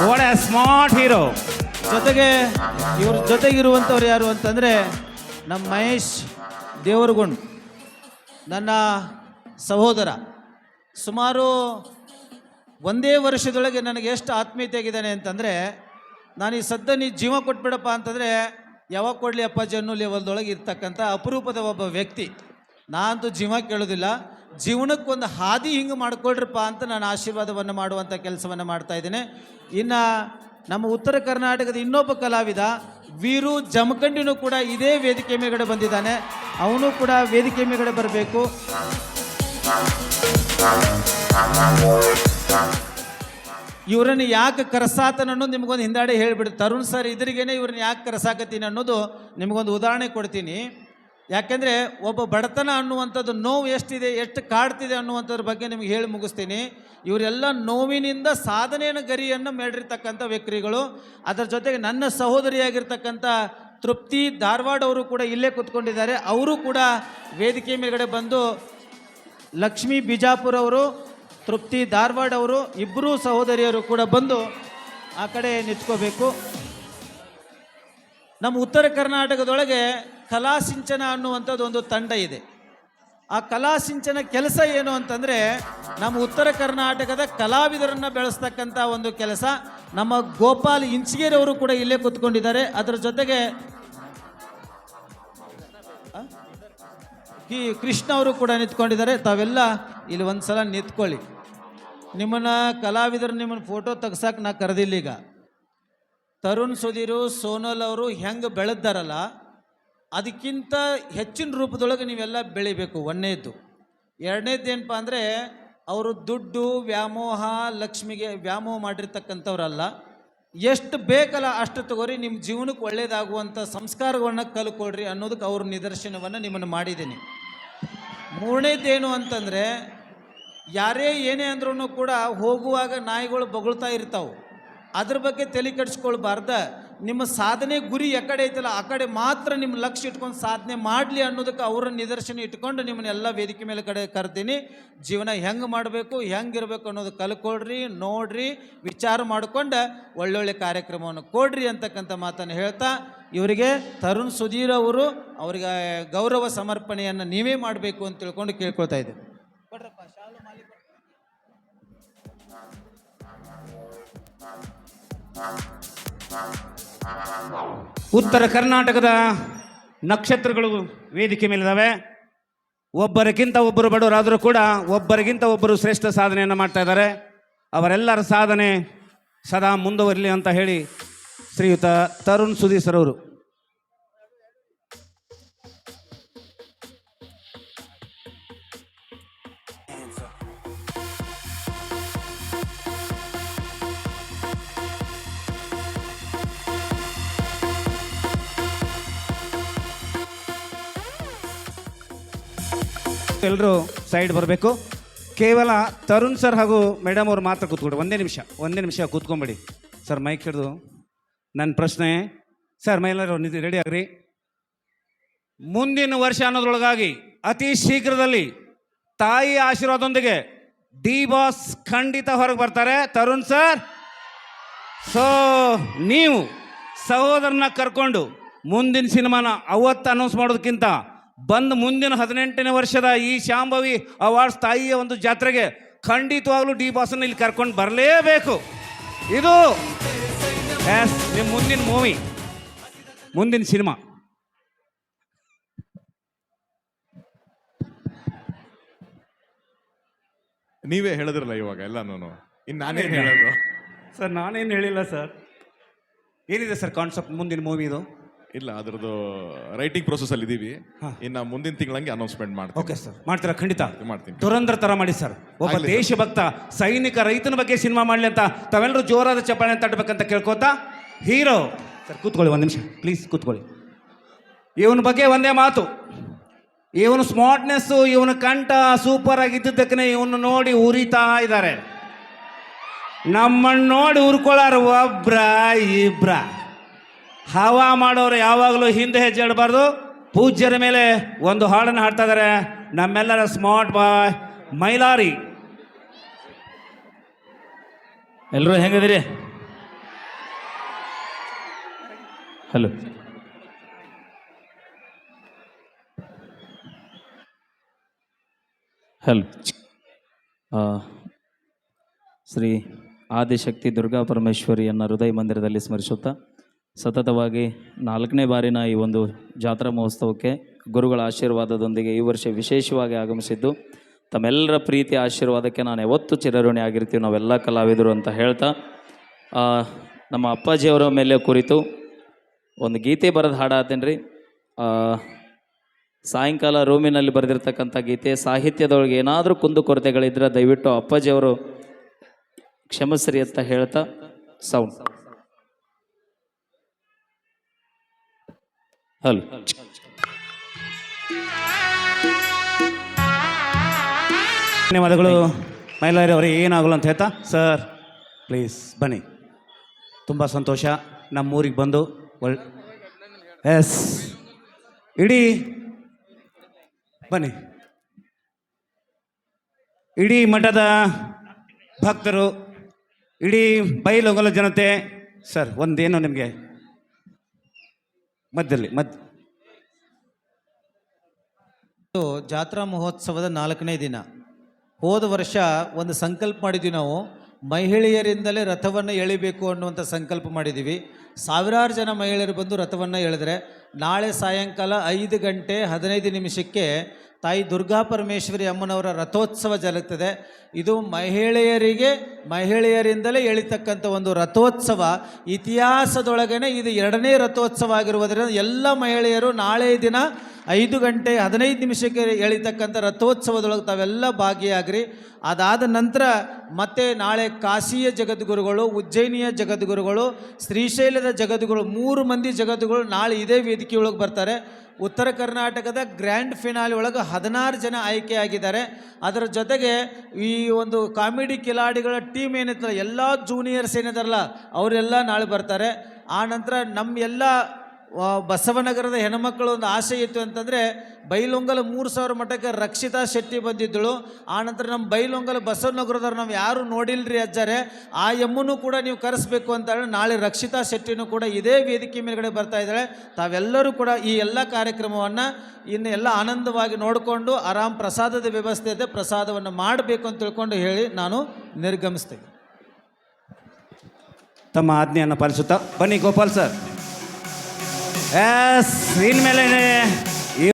What A smart hero. ಜೊತೆಗೆ ಇವ್ರ ಜೊತೆಗಿರುವಂಥವ್ರು ಯಾರು ಅಂತಂದರೆ ನಮ್ಮ ಮಹೇಶ್ ದೇವರಗುಂಡ್, ನನ್ನ ಸಹೋದರ. ಸುಮಾರು ಒಂದೇ ವರ್ಷದೊಳಗೆ ನನಗೆ ಎಷ್ಟು ಆತ್ಮೀಯತೆ ಆಗಿದ್ದಾನೆ ಅಂತಂದರೆ, ನಾನು ಈ ಸದ್ಯ ನೀ ಜೀವ ಕೊಟ್ಬಿಡಪ್ಪ ಅಂತಂದರೆ ಯಾವಾಗ ಕೊಡಲಿ ಅಪ್ಪಾಜಿ ಅನ್ನೋ ಲೆವೆಲ್ದೊಳಗೆ ಇರ್ತಕ್ಕಂಥ ಅಪರೂಪದ ಒಬ್ಬ ವ್ಯಕ್ತಿ. ನಾನಂತೂ ಜೀವ ಕೇಳೋದಿಲ್ಲ, ಜೀವನಕ್ಕೊಂದು ಹಾದಿ ಹಿಂಗೆ ಮಾಡ್ಕೊಳ್ರಪ್ಪ ಅಂತ ನಾನು ಆಶೀರ್ವಾದವನ್ನು ಮಾಡುವಂಥ ಕೆಲಸವನ್ನು ಮಾಡ್ತಾ ಇದ್ದೇನೆ. ಇನ್ನು ನಮ್ಮ ಉತ್ತರ ಕರ್ನಾಟಕದ ಇನ್ನೊಬ್ಬ ಕಲಾವಿದ ವೀರು ಜಮಖಂಡಿನೂ ಕೂಡ ಇದೇ ವೇದಿಕೆ ಮೇಲ್ಗಡೆ ಬಂದಿದ್ದಾನೆ. ಅವನು ಕೂಡ ವೇದಿಕೆ ಮೇಲ್ಗಡೆ ಬರಬೇಕು. ಇವರನ್ನು ಯಾಕೆ ಕರೆಸಾತನ ಅನ್ನೋದು ನಿಮಗೊಂದು ಹಿಂದಾಡೆ ಹೇಳಿಬಿಡು. ತರುಣ್ ಸರ್ ಇದ್ರಿಗೇನೆ ಇವ್ರನ್ನ ಯಾಕೆ ಕರೆಸಾಕತ್ತೀನಿ ಅನ್ನೋದು ನಿಮಗೊಂದು ಉದಾಹರಣೆ ಕೊಡ್ತೀನಿ. ಯಾಕೆಂದರೆ ಒಬ್ಬ ಬಡತನ ಅನ್ನುವಂಥದ್ದು ನೋವು ಎಷ್ಟಿದೆ, ಎಷ್ಟು ಕಾಡ್ತಿದೆ ಅನ್ನುವಂಥದ್ರ ಬಗ್ಗೆ ನಿಮಗೆ ಹೇಳಿ ಮುಗಿಸ್ತೀನಿ. ಇವರೆಲ್ಲ ನೋವಿನಿಂದ ಸಾಧನೆಯನ್ನು ಗರಿಯನ್ನು ಮೇಡಿರ್ತಕ್ಕಂಥ ವ್ಯಕ್ತಿಗಳು. ಅದರ ಜೊತೆಗೆ ನನ್ನ ಸಹೋದರಿಯಾಗಿರ್ತಕ್ಕಂಥ ತೃಪ್ತಿ ಧಾರವಾಡ ಅವರು ಕೂಡ ಇಲ್ಲೇ ಕೂತ್ಕೊಂಡಿದ್ದಾರೆ. ಅವರು ಕೂಡ ವೇದಿಕೆ ಮೇಲ್ಗಡೆ ಬಂದು, ಲಕ್ಷ್ಮೀ ಬಿಜಾಪುರ ಅವರು, ತೃಪ್ತಿ ಧಾರವಾಡ ಅವರು ಇಬ್ಬರೂ ಸಹೋದರಿಯರು ಕೂಡ ಬಂದು ಆ ಕಡೆ ನಿಂತ್ಕೋಬೇಕು. ನಮ್ಮ ಉತ್ತರ ಕರ್ನಾಟಕದೊಳಗೆ ಕಲಾಸಿಂಚನ ಅನ್ನುವಂಥದ್ದು ಒಂದು ತಂಡ ಇದೆ. ಆ ಕಲಾಸಿಂಚನ ಕೆಲಸ ಏನು ಅಂತಂದರೆ, ನಮ್ಮ ಉತ್ತರ ಕರ್ನಾಟಕದ ಕಲಾವಿದರನ್ನು ಬೆಳೆಸ್ತಕ್ಕಂಥ ಒಂದು ಕೆಲಸ. ನಮ್ಮ ಗೋಪಾಲ್ ಇಂಚಿಗೇರಿ ಅವರು ಕೂಡ ಇಲ್ಲೇ ಕೂತ್ಕೊಂಡಿದ್ದಾರೆ. ಅದರ ಜೊತೆಗೆ ಕೃಷ್ಣ ಅವರು ಕೂಡ ನಿಂತ್ಕೊಂಡಿದ್ದಾರೆ. ತಾವೆಲ್ಲ ಇಲ್ಲಿ ಒಂದು ಸಲ ನಿಂತ್ಕೊಳ್ಳಿ. ನಿಮ್ಮನ್ನು ಕಲಾವಿದರು ನಿಮ್ಮನ್ನು ಫೋಟೋ ತೆಗ್ಸಕ್ಕೆ ನಾ ಕರೆದಿಲ್ಲ. ಈಗ ತರುಣ್ ಸುಧೀರು ಸೋನಲ್ ಅವರು ಹೆಂಗೆ ಬೆಳೆದಾರಲ್ಲ, ಅದಕ್ಕಿಂತ ಹೆಚ್ಚಿನ ರೂಪದೊಳಗೆ ನೀವೆಲ್ಲ ಬೆಳಿಬೇಕು. ಒಂದನೇದ್ದು. ಎರಡನೇದ್ದು ಏನಪ್ಪ ಅಂದರೆ, ಅವರು ದುಡ್ಡು ವ್ಯಾಮೋಹ ಲಕ್ಷ್ಮಿಗೆ ವ್ಯಾಮೋಹ ಮಾಡಿರ್ತಕ್ಕಂಥವ್ರಲ್ಲ. ಎಷ್ಟು ಬೇಕಲ್ಲ ಅಷ್ಟು ತಗೋರಿ, ನಿಮ್ಮ ಜೀವನಕ್ಕೆ ಒಳ್ಳೆಯದಾಗುವಂಥ ಸಂಸ್ಕಾರಗಳನ್ನ ಕಲ್ಕೊಳ್ರಿ ಅನ್ನೋದಕ್ಕೆ ಅವ್ರ ನಿದರ್ಶನವನ್ನು ನಿಮ್ಮನ್ನು ಮಾಡಿದ್ದೀನಿ. ಮೂರನೇದ್ದೇನು ಅಂತಂದರೆ, ಯಾರೇ ಏನೇ ಅಂದ್ರೂ ಕೂಡ ಹೋಗುವಾಗ ನಾಯಿಗಳು ಬೊಗಳ್ತಾ ಇರ್ತಾವೆ. ಅದ್ರ ಬಗ್ಗೆ ತಲೆ ಕೆಡಿಸ್ಕೊಳ್ಬಾರ್ದ. ನಿಮ್ಮ ಸಾಧನೆ ಗುರಿ ಎಕಡೆ ಐತಲ್ಲ ಆ ಕಡೆ ಮಾತ್ರ ನಿಮ್ಮ ಲಕ್ಷ್ಯ ಇಟ್ಕೊಂಡು ಸಾಧನೆ ಮಾಡಲಿ ಅನ್ನೋದಕ್ಕೆ ಅವರ ನಿದರ್ಶನ ಇಟ್ಕೊಂಡು ನಿಮ್ಮನ್ನೆಲ್ಲ ವೇದಿಕೆ ಮೇಲೆ ಕರ್ತೀನಿ. ಜೀವನ ಹೆಂಗೆ ಮಾಡಬೇಕು, ಹೆಂಗಿರಬೇಕು ಅನ್ನೋದು ಕಲ್ಕೊಳ್ರಿ, ನೋಡ್ರಿ, ವಿಚಾರ ಮಾಡ್ಕೊಂಡು ಒಳ್ಳೊಳ್ಳೆ ಕಾರ್ಯಕ್ರಮವನ್ನು ಕೊಡ್ರಿ ಅಂತಕ್ಕಂಥ ಮಾತನ್ನು ಹೇಳ್ತಾ, ಇವರಿಗೆ ತರುಣ್ ಸುಧೀರ್ ಅವರು ಅವರಿಗೆ ಗೌರವ ಸಮರ್ಪಣೆಯನ್ನು ನೀವೇ ಮಾಡಬೇಕು ಅಂತ ತಿಳ್ಕೊಂಡು ಕೇಳ್ಕೊಳ್ತಾ ಇದ್ದೀವಿ. ಉತ್ತರ ಕರ್ನಾಟಕದ ನಕ್ಷತ್ರಗಳು ವೇದಿಕೆ ಮೇಲಿದ್ದಾವೆ. ಒಬ್ಬರಿಗಿಂತ ಒಬ್ಬರು ಬಡವರಾದರೂ ಕೂಡ ಒಬ್ಬರಿಗಿಂತ ಒಬ್ಬರು ಶ್ರೇಷ್ಠ ಸಾಧನೆಯನ್ನು ಮಾಡ್ತಾ ಇದ್ದಾರೆ. ಅವರೆಲ್ಲರ ಸಾಧನೆ ಸದಾ ಮುಂದುವರಲಿ ಅಂತ ಹೇಳಿ ಶ್ರೀಯುತ ತರುಣ್ ಸುಧೀರ್ ಸರ್ ಅವರು. ಎಲ್ಲರೂ ಸೈಡ್ ಬರಬೇಕು. ಕೇವಲ ತರುಣ್ ಸರ್ ಹಾಗೂ ಮೇಡಮ್ ಅವರು ಮಾತ್ರ ಕೂತ್ಕೊಡಿ. ಒಂದೇ ನಿಮಿಷ ಕೂತ್ಕೊಂಬಿಡಿ ಸರ್. ಮೈಕ್ ಹಿಡಿದು ನನ್ನ ಪ್ರಶ್ನೆ ಸರ್, ಮೈಲಾರು ರೆಡಿ ಆಗ್ರಿ. ಮುಂದಿನ ವರ್ಷ ಅನ್ನೋದ್ರೊಳಗಾಗಿ ಅತಿ ಶೀಘ್ರದಲ್ಲಿ ತಾಯಿ ಆಶೀರ್ವಾದದೊಂದಿಗೆ ಡಿ ಬಾಸ್ ಖಂಡಿತ ಹೊರಗೆ ಬರ್ತಾರೆ ತರುಣ್ ಸರ್. ಸೊ ನೀವು ಸಹೋದರನ ಕರ್ಕೊಂಡು ಮುಂದಿನ ಸಿನಿಮಾನ ಅವತ್ತು ಅನೌನ್ಸ್ ಮಾಡೋದಕ್ಕಿಂತ ಬಂದು ಮುಂದಿನ 18ನೇ ವರ್ಷದ ಈ ಶಾಂಭವಿ ಅವಾರ್ಡ್ಸ್ ತಾಯಿಯ ಒಂದು ಜಾತ್ರೆಗೆ ಖಂಡಿತವಾಗ್ಲೂ ಡಿ ಬಾಸನ್ನು ಇಲ್ಲಿ ಕರ್ಕೊಂಡು ಬರಲೇಬೇಕು. ಇದು ನಿಮ್ಮ ಮುಂದಿನ ಮೂವಿ, ಮುಂದಿನ ಸಿನಿಮಾ. ನೀವೇ ಹೇಳಿದ್ರಲ್ಲ ಇವಾಗ ಎಲ್ಲನೂ, ಇನ್ನು ನಾನೇನು ಹೇಳೋದು ಸರ್? ನಾನೇನು ಹೇಳಿಲ್ಲ ಸರ್. ಏನಿದೆ ಸರ್ ಕಾನ್ಸೆಪ್ಟ್ ಮುಂದಿನ ಮೂವಿದು? ಇಲ್ಲ, ಅದ್ರದ್ದು ರೈಟಿಂಗ್ ಪ್ರೊಸೆಸ್ ಅಲ್ಲಿ ಇದೀವಿ. ಇನ್ನು ಮುಂದಿನ ತಿಂಗಳಂಗೆ ಅನೌನ್ಸ್ಮೆಂಟ್ ಮಾಡ್ತೀವಿ. ಓಕೆ ಸರ್, ಮಾಡ್ತೀರಾ? ಖಂಡಿತ ಮಾಡ್ತೀನಿ. ದುರಂಧರ ತರ ಮಾಡಿ ಸರ್. ಒಬ್ಬ ದೇಶಭಕ್ತ ಸೈನಿಕ ರೈತನ ಬಗ್ಗೆ ಸಿನಿಮಾ ಮಾಡಲಿ ಅಂತ ತಾವೆಲ್ಲರೂ ಜೋರಾದ ಚಪ್ಪಾಳೆ ತಟ್ಟಬೇಕಂತ ಕೇಳ್ಕೋತಾ, ಹೀರೋ ಸರ್ ಕೂತ್ಕೊಳ್ಳಿ, ಒಂದು ನಿಮಿಷ ಪ್ಲೀಸ್ ಕೂತ್ಕೊಳ್ಳಿ. ಇವನ ಬಗ್ಗೆ ಒಂದೇ ಮಾತು, ಇವನು ಸ್ಮಾರ್ಟ್ನೆಸ್ಸು, ಇವನ ಕಂಠ ಸೂಪರ್ ಆಗಿದ್ದಕ್ಕನೇ ಇವನು ನೋಡಿ ಉರಿತಾ ಇದ್ದಾರೆ. ನಮ್ಮನ್ನು ನೋಡಿ ಉರ್ಕೊಳ್ಳಾರ ಒಬ್ರ ಇಬ್ರ. ಹವಾ ಮಾಡೋರು ಯಾವಾಗಲೂ ಹಿಂದೆ ಹೆಜ್ಜೆ ಇಡಬಾರ್ದು. ಪೂಜ್ಯರ ಮೇಲೆ ಒಂದು ಹಾಡನ್ನು ಹಾಡ್ತಾ ಇದ್ದಾರೆ ನಮ್ಮೆಲ್ಲರ ಸ್ಮಾರ್ಟ್ ಬಾಯ್ ಮೈಲಾರಿ. ಎಲ್ಲರೂ ಹೆಂಗದಿರಿ? Hello, hello. ಶ್ರೀ ಆದಿಶಕ್ತಿ ದುರ್ಗಾ ಪರಮೇಶ್ವರಿಯನ್ನು ಹೃದಯ ಮಂದಿರದಲ್ಲಿ ಸ್ಮರಿಸುತ್ತಾ ಸತತವಾಗಿ 4ನೇ ಬಾರಿನ ಈ ಒಂದು ಜಾತ್ರಾ ಮಹೋತ್ಸವಕ್ಕೆ ಗುರುಗಳ ಆಶೀರ್ವಾದದೊಂದಿಗೆ ಈ ವರ್ಷ ವಿಶೇಷವಾಗಿ ಆಗಮಿಸಿದ್ದು ತಮ್ಮೆಲ್ಲರ ಪ್ರೀತಿ ಆಶೀರ್ವಾದಕ್ಕೆ ನಾನು ಯಾವತ್ತೂ ಚಿರಋಣಿ ಆಗಿರ್ತೀವಿ ನಾವೆಲ್ಲ ಕಲಾವಿದರು ಅಂತ ಹೇಳ್ತಾ, ನಮ್ಮ ಅಪ್ಪಾಜಿಯವರ ಮೇಲೆ ಕುರಿತು ಒಂದು ಗೀತೆ ಬರೆದು ಹಾಡಾತೇನೆ ರೀ. ಸಾಯಂಕಾಲ ರೂಮಿನಲ್ಲಿ ಬರೆದಿರ್ತಕ್ಕಂಥ ಗೀತೆ ಸಾಹಿತ್ಯದೊಳಗೆ ಏನಾದರೂ ಕುಂದುಕೊರತೆಗಳಿದ್ರೆ ದಯವಿಟ್ಟು ಅಪ್ಪಾಜಿಯವರು ಕ್ಷಮಿಸ್ರಿ ಅಂತ ಹೇಳ್ತಾ ಸೌಂಡ್. ಹಲೋ. ಧನ್ಯವಾದಗಳು ಮೈಲಾರಿ ಅವರೇ. ಏನಾಗಲ್ಲ ಅಂತ ಹೇಳ್ತಾ ಸರ್ ಪ್ಲೀಸ್ ಬನ್ನಿ. ತುಂಬ ಸಂತೋಷ ನಮ್ಮೂರಿಗೆ ಬಂದು ಎಸ್ ಇಡೀ ಬನ್ನಿ. ಇಡೀ ಮಠದ ಭಕ್ತರು, ಇಡೀ ಬೈಲೊಂಗಲ ಜನತೆ, ಸರ್ ಒಂದೇನು ನಿಮಗೆ ಮಧ್ಯದಲ್ಲಿ ಇದು ಜಾತ್ರಾ ಮಹೋತ್ಸವದ 4ನೇ ದಿನ. ಹೋದ ವರ್ಷ ಒಂದು ಸಂಕಲ್ಪ ಮಾಡಿದ್ವಿ ನಾವು, ಮಹಿಳೆಯರಿಂದಲೇ ರಥವನ್ನು ಎಳಿಬೇಕು ಅನ್ನುವಂಥ ಸಂಕಲ್ಪ ಮಾಡಿದ್ದೀವಿ. ಸಾವಿರಾರು ಜನ ಮಹಿಳೆಯರು ಬಂದು ರಥವನ್ನು ಎಳೆದರೆ ನಾಳೆ ಸಾಯಂಕಾಲ 5 ಗಂಟೆ 15 ನಿಮಿಷಕ್ಕೆ ತಾಯಿ ದುರ್ಗಾ ಪರಮೇಶ್ವರಿ ಅಮ್ಮನವರ ರಥೋತ್ಸವ ಜರುಗುತ್ತದೆ. ಇದು ಮಹಿಳೆಯರಿಂದಲೇ ಎಳಿತಕ್ಕಂಥ ಒಂದು ರಥೋತ್ಸವ. ಇತಿಹಾಸದೊಳಗೇ ಇದು 2ನೇ ರಥೋತ್ಸವ ಆಗಿರುವುದರಿಂದ ಎಲ್ಲ ಮಹಿಳೆಯರು ನಾಳೆ ದಿನ 5 ಗಂಟೆ 15 ನಿಮಿಷಕ್ಕೆ ಎಳಿತಕ್ಕಂಥ ರಥೋತ್ಸವದೊಳಗೆ ತಾವೆಲ್ಲ ಭಾಗಿಯಾಗ್ರಿ. ಅದಾದ ನಂತರ ಮತ್ತೆ ನಾಳೆ ಕಾಶಿಯ ಜಗದ್ಗುರುಗಳು, ಉಜ್ಜಯಿನಿಯ ಜಗದ್ಗುರುಗಳು, ಶ್ರೀಶೈಲದ ಜಗದ್ಗುರು 3 ಮಂದಿ ಜಗದ್ಗುರು ನಾಳೆ ಇದೇ ವೇದಿಕೆಯೊಳಗೆ ಬರ್ತಾರೆ. ಉತ್ತರ ಕರ್ನಾಟಕದ ಗ್ರ್ಯಾಂಡ್ ಫಿನಾಲೆ ಒಳಗೆ 16 ಜನ ಆಯ್ಕೆಯಾಗಿದ್ದಾರೆ. ಅದರ ಜೊತೆಗೆ ಈ ಒಂದು ಕಾಮಿಡಿ ಕಿಲಾಡಿಗಳ ಟೀಮ್ ಏನಿತ್ತಲ್ಲ, ಎಲ್ಲ ಜೂನಿಯರ್ಸ್ ಏನಿದಾರಲ್ಲ ಅವರೆಲ್ಲ ನಾಳೆ ಬರ್ತಾರೆ. ಆ ನಂತರ ನಮ್ಮ ಎಲ್ಲ ಬಸವನಗರದ ಹೆಣ್ಮಕ್ಕಳು ಒಂದು ಆಸೆ ಇತ್ತು ಅಂತಂದರೆ, ಬೈಲೊಂಗಲ 3000 ಮಠಕ್ಕೆ ರಕ್ಷಿತಾ ಶೆಟ್ಟಿ ಬಂದಿದ್ದಳು. ಆನಂತರ ನಮ್ಮ ಬೈಲೊಂಗಲ ಬಸವನಗರದವ್ರು ನಾವು ಯಾರು ನೋಡಿಲ್ರಿ ಅಜ್ಜಾರೆ, ಆ ಎಮ್ಮನ್ನು ಕೂಡ ನೀವು ಕರೆಸಬೇಕು ಅಂತ ಹೇಳಿ ನಾಳೆ ರಕ್ಷಿತಾ ಶೆಟ್ಟಿನೂ ಕೂಡ ಇದೇ ವೇದಿಕೆ ಮೇಲ್ಗಡೆ ಬರ್ತಾ ಇದ್ದಾಳೆ. ತಾವೆಲ್ಲರೂ ಕೂಡ ಈ ಎಲ್ಲ ಕಾರ್ಯಕ್ರಮವನ್ನು ಇನ್ನು ಎಲ್ಲ ಆನಂದವಾಗಿ ನೋಡಿಕೊಂಡು ಆರಾಮ್ ಪ್ರಸಾದದ ವ್ಯವಸ್ಥೆ ಇದೆ, ಪ್ರಸಾದವನ್ನು ಮಾಡಬೇಕು ಅಂತ ತಿಳ್ಕೊಂಡು ಹೇಳಿ ನಾನು ನಿರ್ಗಮಿಸ್ತೇನೆ. ತಮ್ಮ ಆಜ್ಞೆಯನ್ನು ಪಾಲಿಸುತ್ತಾ ಬನ್ನಿ ಗೋಪಾಲ್ ಸರ್. ಎಸ್ ಇನ್ಮೇಲೆ